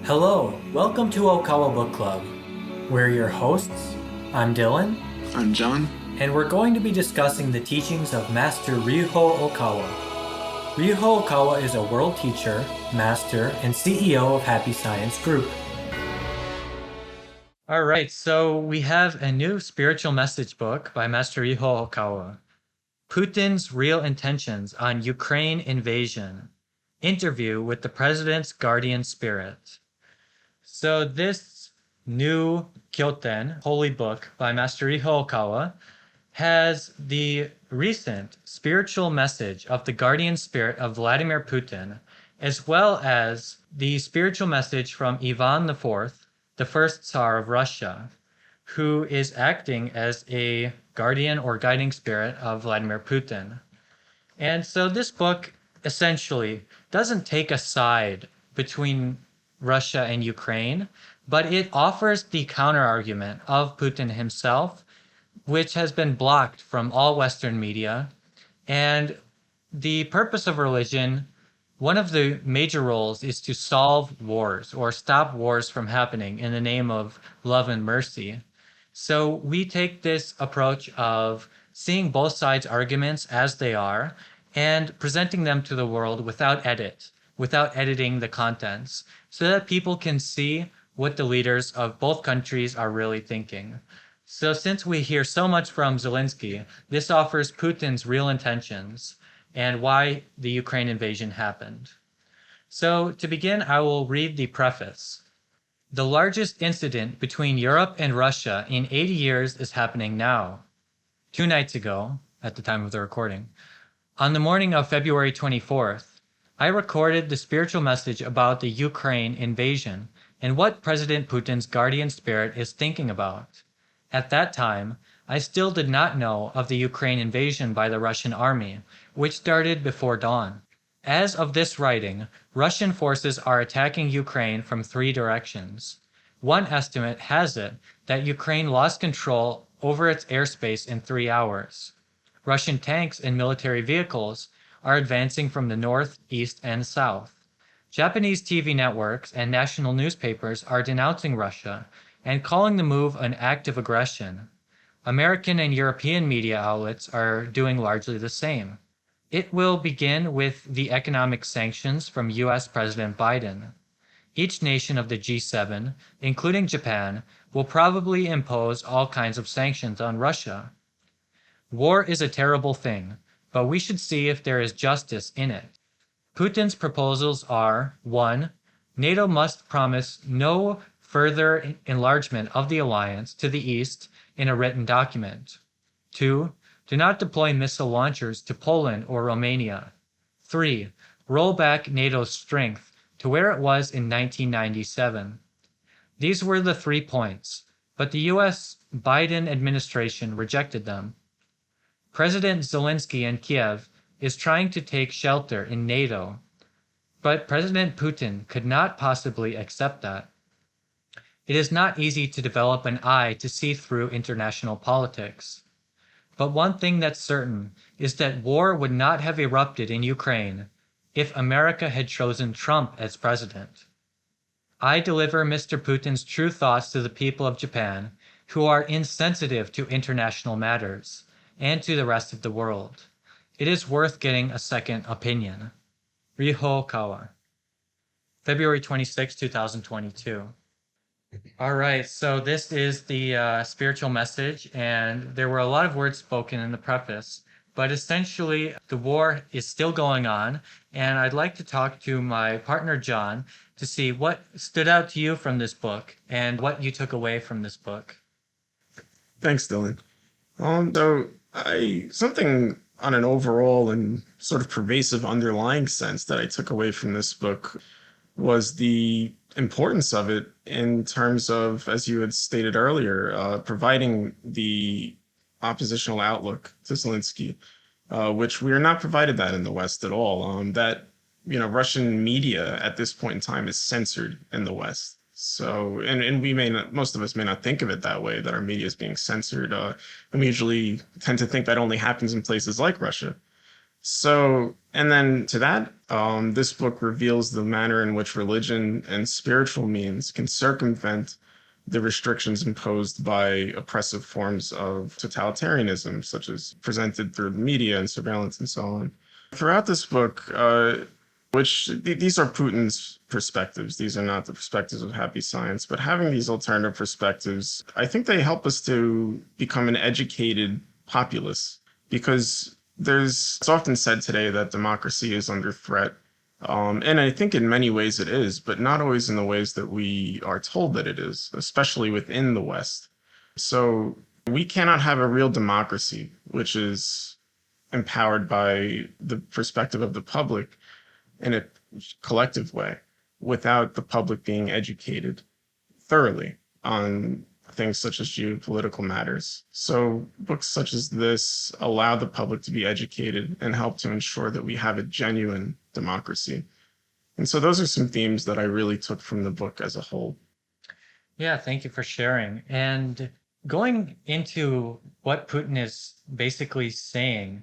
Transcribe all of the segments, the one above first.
Hello, welcome to Okawa Book Club. We're your hosts. I'm Dylan, I'm John. and we're going to be discussing the teachings of Master Ryuho Okawa. Ryuho Okawa is a world teacher, master, and CEO of Happy Science Group. All right, so we have a new spiritual message book by Master Ryuho Okawa. Putin's Real Intentions on Ukraine Invasion. Interview with the President's Guardian Spirit. So this new Kyoten, holy book by Master Ryuho Okawa, has the recent spiritual message of the guardian spirit of Vladimir Putin, as well as the spiritual message from Ivan IV, the first Tsar of Russia, who is acting as a guardian or guiding spirit of Vladimir Putin. And so this book essentially doesn't take a side between Russia and Ukraine, but it offers the counter-argument of Putin himself, which has been blocked from all Western media. And the purpose of religion, one of the major roles is to solve wars or stop wars from happening in the name of love and mercy. So we take this approach of seeing both sides' arguments as they are and presenting them to the world without editing the contents, so that people can see what the leaders of both countries are really thinking. So since we hear so much from Zelensky, this offers Putin's real intentions and why the Ukraine invasion happened. So to begin, I will read the preface. The largest incident between Europe and Russia in 80 years is happening now. 2 nights ago, at the time of the recording, on the morning of February 24th, I recorded the spiritual message about the Ukraine invasion and what President Putin's guardian spirit is thinking about. At that time, I still did not know of the Ukraine invasion by the Russian army, which started before dawn. As of this writing, Russian forces are attacking Ukraine from 3 directions. One estimate has it that Ukraine lost control over its airspace in 3 hours. Russian tanks and military vehicles are advancing from the north, east, and south. Japanese TV networks and national newspapers are denouncing Russia and calling the move an act of aggression. American and European media outlets are doing largely the same. It will begin with the economic sanctions from US President Biden. Each nation of the G7, including Japan, will probably impose all kinds of sanctions on Russia. War is a terrible thing, but we should see if there is justice in it. Putin's proposals are: 1. NATO must promise no further enlargement of the alliance to the east in a written document. 2. Do not deploy missile launchers to Poland or Romania. 3. Roll back NATO's strength to where it was in 1997. These were the 3 points, but the US Biden administration rejected them. President Zelensky in Kiev is trying to take shelter in NATO, but President Putin could not possibly accept that. It is not easy to develop an eye to see through international politics. But one thing that's certain is that war would not have erupted in Ukraine if America had chosen Trump as president. I deliver Mr. Putin's true thoughts to the people of Japan, who are insensitive to international matters, and to the rest of the world. It is worth getting a second opinion. Ryuho Okawa. February 26, 2022. All right, so this is the spiritual message, and there were a lot of words spoken in the preface, but essentially the war is still going on, and I'd like to talk to my partner John to see what stood out to you from this book and what you took away from this book. Thanks, Dylan. Something on an overall and sort of pervasive underlying sense that I took away from this book was the importance of it in terms of, as you had stated earlier, providing the oppositional outlook to Zelensky, which we are not provided that in the West at all. Russian media at this point in time is censored in the West. So, and we may not, most of us may not think of it that way, that our media is being censored. And we usually tend to think that only happens in places like Russia. So, and then to that, this book reveals the manner in which religion and spiritual means can circumvent the restrictions imposed by oppressive forms of totalitarianism, such as presented through the media and surveillance and so on. Throughout this book, these are Putin's perspectives. These are not the perspectives of Happy Science, but having these alternative perspectives, I think they help us to become an educated populace, because it's often said today that democracy is under threat. And I think in many ways it is, but not always in the ways that we are told that it is, especially within the West. So we cannot have a real democracy, which is empowered by the perspective of the public in a collective way, without the public being educated thoroughly on things such as geopolitical matters. So books such as this allow the public to be educated and help to ensure that we have a genuine democracy. And so those are some themes that I really took from the book as a whole. Yeah, thank you for sharing. And going into what Putin is basically saying,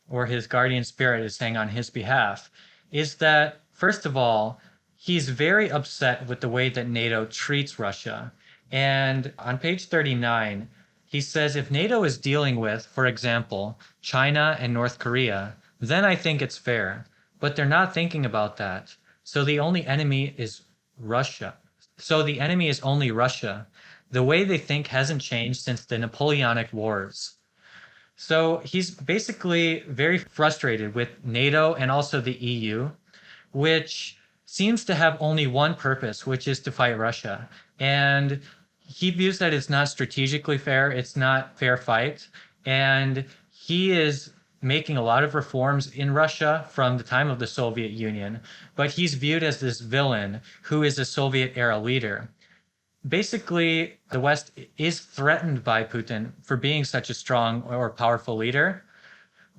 or his guardian spirit is saying on his behalf, is that, first of all, he's very upset with the way that NATO treats Russia. And on page 39, he says if NATO is dealing with, for example, China and North Korea, then I think it's fair. But they're not thinking about that. So the only enemy is Russia. So the enemy is only Russia. The way they think hasn't changed since the Napoleonic Wars. So he's basically very frustrated with NATO and also the EU, which seems to have only one purpose, which is to fight Russia. And he views that it's not strategically fair, it's not fair fight. And he is making a lot of reforms in Russia from the time of the Soviet Union, but he's viewed as this villain who is a Soviet era leader. Basically, the West is threatened by Putin for being such a strong or powerful leader.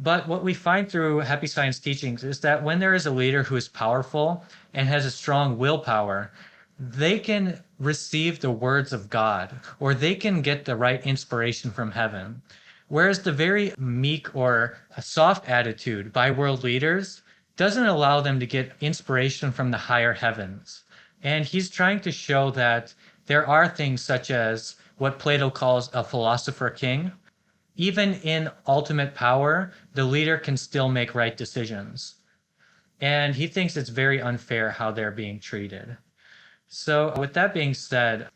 But what we find through Happy Science teachings is that when there is a leader who is powerful and has a strong willpower, they can receive the words of God, or they can get the right inspiration from heaven. Whereas the very meek or a soft attitude by world leaders doesn't allow them to get inspiration from the higher heavens. And he's trying to show that there are things such as what Plato calls a philosopher king. Even in ultimate power, the leader can still make right decisions. And he thinks it's very unfair how they're being treated. So with that being said,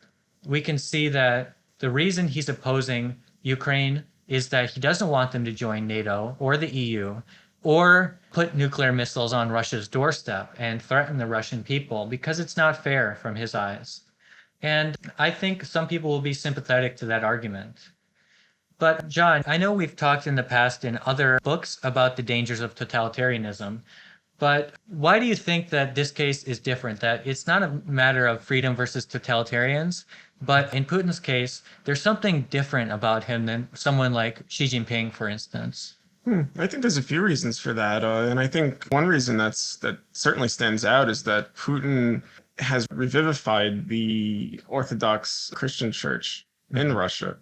we can see that the reason he's opposing Ukraine is that he doesn't want them to join NATO or the EU or put nuclear missiles on Russia's doorstep and threaten the Russian people, because it's not fair from his eyes. And I think some people will be sympathetic to that argument. But John, I know we've talked in the past in other books about the dangers of totalitarianism, but why do you think that this case is different? That it's not a matter of freedom versus totalitarians, but in Putin's case, there's something different about him than someone like Xi Jinping, for instance. I think there's a few reasons for that. And I think one reason that certainly stands out is that Putin has revivified the Orthodox Christian Church in Russia.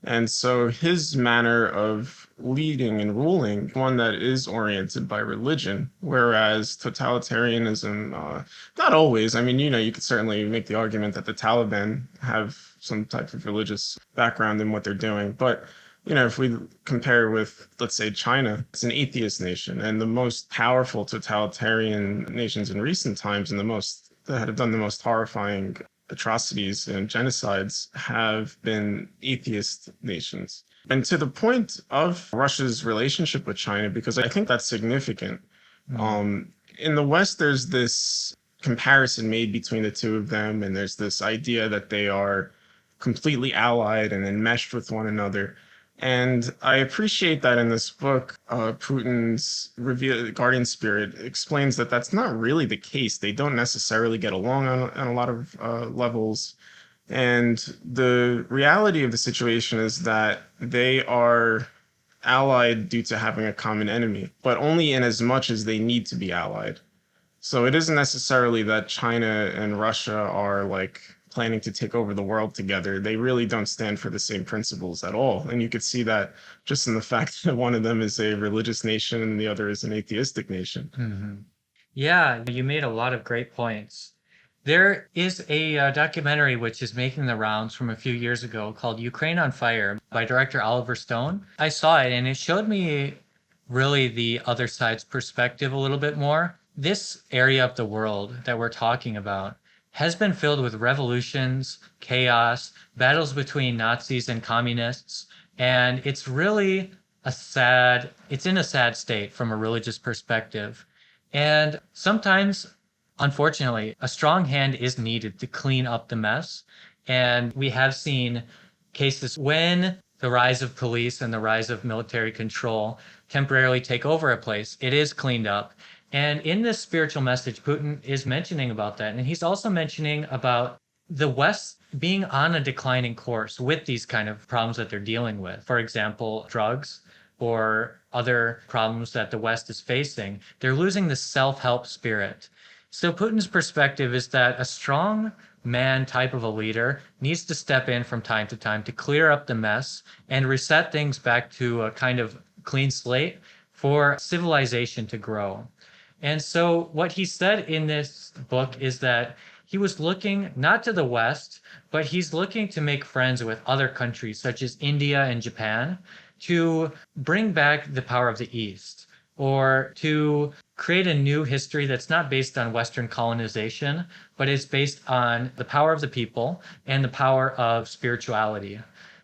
And so his manner of leading and ruling, one that is oriented by religion, whereas totalitarianism, not always. I mean, you could certainly make the argument that the Taliban have some type of religious background in what they're doing. But, if we compare with, let's say, China, it's an atheist nation, and the most powerful totalitarian nations in recent times and that have done the most horrifying atrocities and genocides have been atheist nations. And to the point of Russia's relationship with China, because I think that's significant. In the West, there's this comparison made between the two of them, and there's this idea that they are completely allied and enmeshed with one another. And I appreciate that in this book, Putin's guardian spirit explains that that's not really the case. They don't necessarily get along on a lot of levels. And the reality of the situation is that they are allied due to having a common enemy, but only in as much as they need to be allied. So it isn't necessarily that China and Russia are like planning to take over the world together, they really don't stand for the same principles at all. And you could see that just in the fact that one of them is a religious nation and the other is an atheistic nation. Mm-hmm. Yeah, you made a lot of great points. There is a documentary which is making the rounds from a few years ago called Ukraine on Fire by director Oliver Stone. I saw it and it showed me really the other side's perspective a little bit more. This area of the world that we're talking about has been filled with revolutions, chaos, battles between Nazis and communists, and it's really it's in a sad state from a religious perspective. And sometimes, unfortunately, a strong hand is needed to clean up the mess. And we have seen cases when the rise of police and the rise of military control temporarily take over a place, it is cleaned up. And in this spiritual message, Putin is mentioning about that. And he's also mentioning about the West being on a declining course with these kind of problems that they're dealing with. For example, drugs or other problems that the West is facing. They're losing the self-help spirit. So Putin's perspective is that a strong man type of a leader needs to step in from time to time to clear up the mess and reset things back to a kind of clean slate for civilization to grow. And so what he said in this book is that he was looking not to the West, but he's looking to make friends with other countries such as India and Japan to bring back the power of the East, or to create a new history that's not based on Western colonization, but is based on the power of the people and the power of spirituality.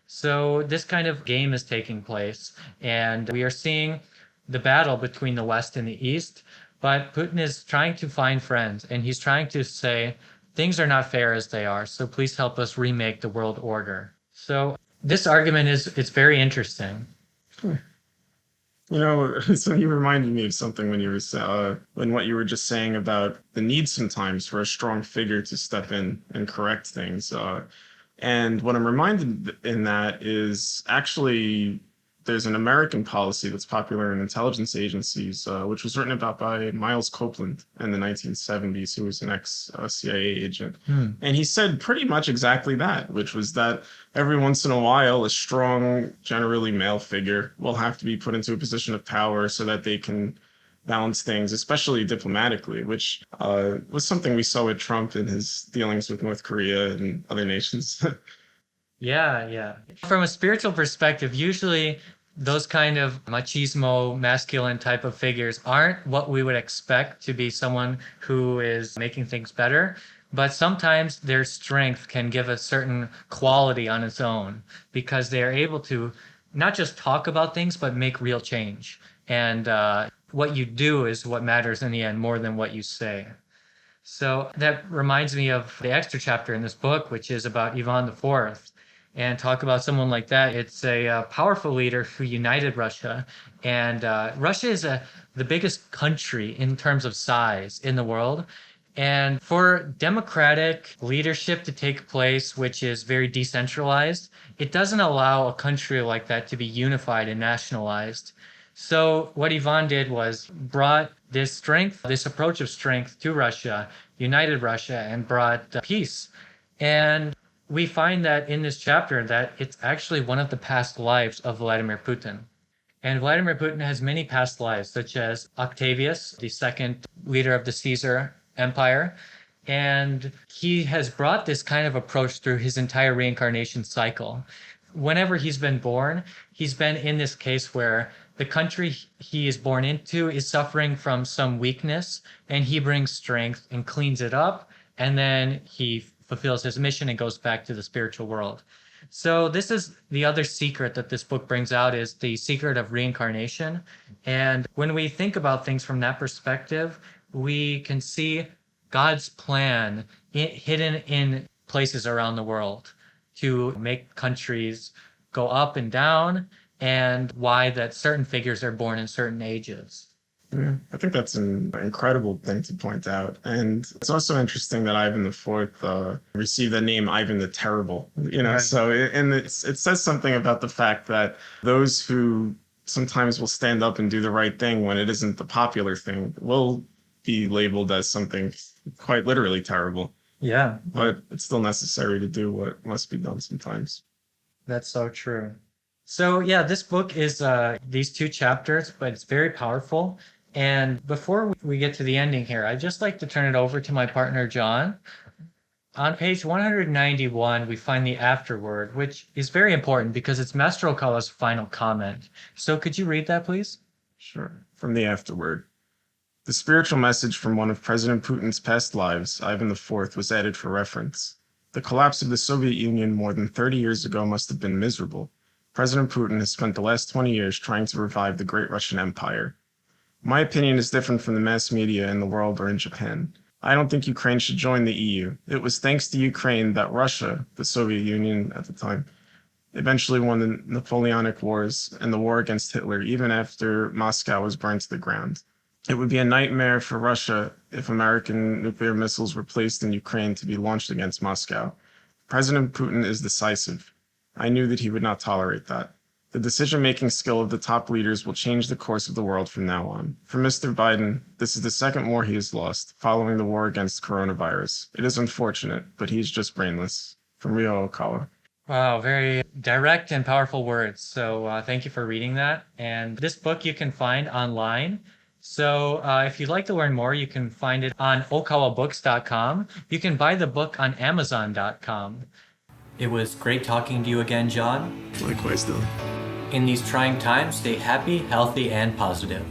So this kind of game is taking place, and we are seeing the battle between the West and the East, but Putin is trying to find friends, and he's trying to say, things are not fair as they are, so please help us remake the world order. So this argument it's very interesting. So you reminded me of something when you were when what you were just saying about the need sometimes for a strong figure to step in and correct things. And what I'm reminded in that is actually there's an American policy that's popular in intelligence agencies, which was written about by Miles Copeland in the 1970s, who was an ex-CIA agent. And he said pretty much exactly that, which was that every once in a while, a strong, generally male figure will have to be put into a position of power so that they can balance things, especially diplomatically, which was something we saw with Trump in his dealings with North Korea and other nations. Yeah. From a spiritual perspective, usually those kind of machismo, masculine type of figures aren't what we would expect to be someone who is making things better. But sometimes their strength can give a certain quality on its own because they are able to not just talk about things, but make real change. And what you do is what matters in the end more than what you say. So that reminds me of the extra chapter in this book, which is about Ivan IV. And talk about someone like that. It's a powerful leader who united Russia. And Russia is the biggest country in terms of size in the world. And for democratic leadership to take place, which is very decentralized, it doesn't allow a country like that to be unified and nationalized. So what Ivan did was brought this strength, this approach of strength to Russia, united Russia, and brought peace. And we find that in this chapter that it's actually one of the past lives of Vladimir Putin. And Vladimir Putin has many past lives, such as Octavius, the second leader of the Caesar Empire. And he has brought this kind of approach through his entire reincarnation cycle. Whenever he's been born, he's been in this case where the country he is born into is suffering from some weakness, and he brings strength and cleans it up, and then he fulfills his mission and goes back to the spiritual world. So this is the other secret that this book brings out, is the secret of reincarnation. And when we think about things from that perspective, we can see God's plan hidden in places around the world to make countries go up and down, and why that certain figures are born in certain ages. Yeah, I think that's an incredible thing to point out. And it's also interesting that Ivan IV received the name Ivan the Terrible, Right. So it says something about the fact that those who sometimes will stand up and do the right thing when it isn't the popular thing will be labeled as something quite literally terrible. Yeah, but it's still necessary to do what must be done sometimes. that's so true. So yeah, this book is these two chapters, but it's very powerful. And before we get to the ending here, I'd just like to turn it over to my partner, John. On page 191, we find the afterword, which is very important because it's Master Okawa's final comment. So could you read that, please? Sure. From the afterword. The spiritual message from one of President Putin's past lives, Ivan IV, was added for reference. The collapse of the Soviet Union more than 30 years ago must have been miserable. President Putin has spent the last 20 years trying to revive the great Russian Empire. My opinion is different from the mass media in the world or in Japan. I don't think Ukraine should join the EU. It was thanks to Ukraine that Russia, the Soviet Union at the time, eventually won the Napoleonic Wars and the war against Hitler, even after Moscow was burned to the ground. It would be a nightmare for Russia if American nuclear missiles were placed in Ukraine to be launched against Moscow. President Putin is decisive. I knew that he would not tolerate that. The decision-making skill of the top leaders will change the course of the world from now on. For Mr. Biden, this is the second war he has lost, following the war against coronavirus. It is unfortunate, but he is just brainless. From Ryo Okawa. Wow, very direct and powerful words. So thank you for reading that. And this book you can find online. So if you'd like to learn more, you can find it on okawabooks.com. You can buy the book on amazon.com. It was great talking to you again, John. Likewise, Dylan. In these trying times, stay happy, healthy, and positive.